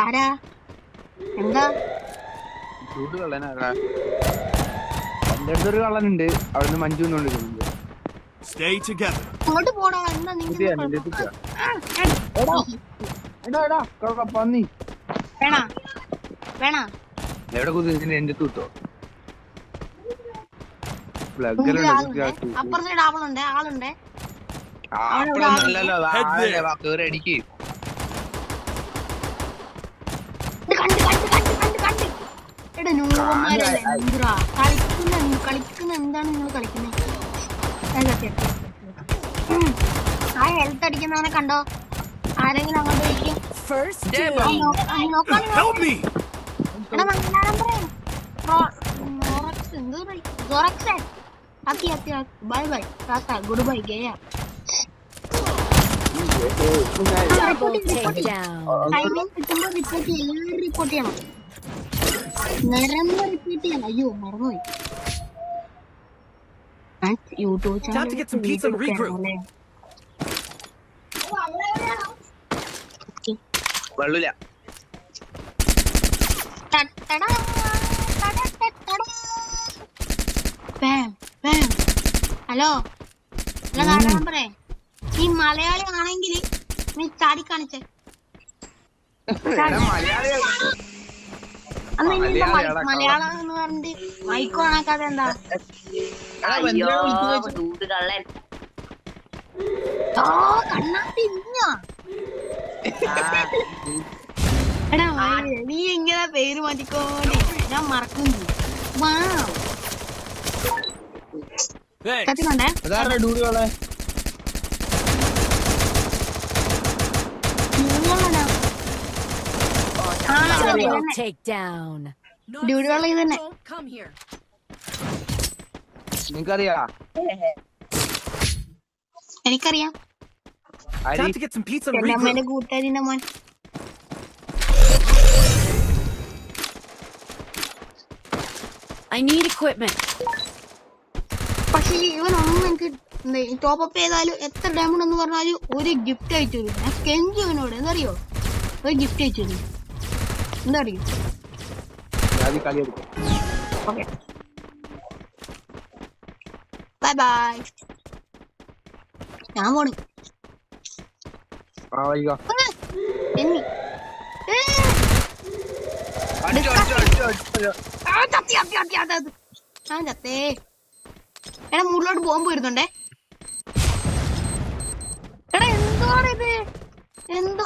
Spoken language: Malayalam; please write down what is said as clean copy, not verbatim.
ആരാ എന്താ ചൂട് കള്ളനാ. എന്റെ അടുത്തൊരു കള്ളനുണ്ട്, അവിടുന്ന് മഞ്ജു കൊണ്ടിരിക്കുന്നുണ്ട്. അങ്ങോട്ട് പോടാ. എന്താ പന്നി വേണ വേണ എവിടെ കുതിരിച്ചിട്ട് എന്റെ തൂട്ടോ അപ്പുറ സൈഡ് ആളുണ്ട് ആളുണ്ട്. അപ്പഴൊന്നല്ലോ അടിക്ക്. കളിക്കുന്ന എന്താണ് നിങ്ങൾ കളിക്കുന്നത്? ആ ഹെൽത്ത് അടിക്കുന്നവനെ കണ്ടോ? ആരെങ്കിലും അങ്ങോട്ട് വിളിക്കും. ബൈ ബൈ ഗുഡ് ബൈ ഗയ. റിപ്പോർട്ട് ചെയ്യണം. റിപ്പീറ്റ് ചെയ്യണം. അയ്യോ മറന്നുപോയി. യൂട്യൂബ് ചാനൽ വെള്ളില്ല. ഹലോ നമ്പറേ, ഈ മലയാളി ആണെങ്കിൽ നീ ചാടി കാണിച്ചേ. മലയാളം എന്ന് പറഞ്ഞിട്ട് മൈക്കോ കണക്കാതെ എന്താ കണ്ണാടി എടാ നീ ഇങ്ങനെ പേര് മാറ്റിക്കോണ്ടി ഞാൻ മറക്കും. കത്തിക്കൊണ്ടേ ഡ്യൂഡികളെ ഇത് തന്നെ നിനക്കറിയാ? എനിക്കറിയാം. എന്റെ അമ്മേന്റെ കൂട്ടുകാരിന്റെ മോൻ. പക്ഷെ ഇവനൊന്നും എനിക്ക് ടോപ്പ് അപ്പ് ചെയ്താലും എത്ര ഡയമണ്ട് എന്ന് പറഞ്ഞാലും ഒരു ഗിഫ്റ്റ് അയച്ചു തരും. ഞാൻ കെഞ്ചു ഇവനോട് എന്തറിയോ, ഒരു ഗിഫ്റ്റ് അയച്ചു തരും. എന്താ അറിയോ? Okay bye bye. ഞാൻ പോണു. എടാ മുകളിലോട്ട് ബോംബ് വരുന്നുണ്ടേ. എടാ എന്തോ ഇത് എന്തോ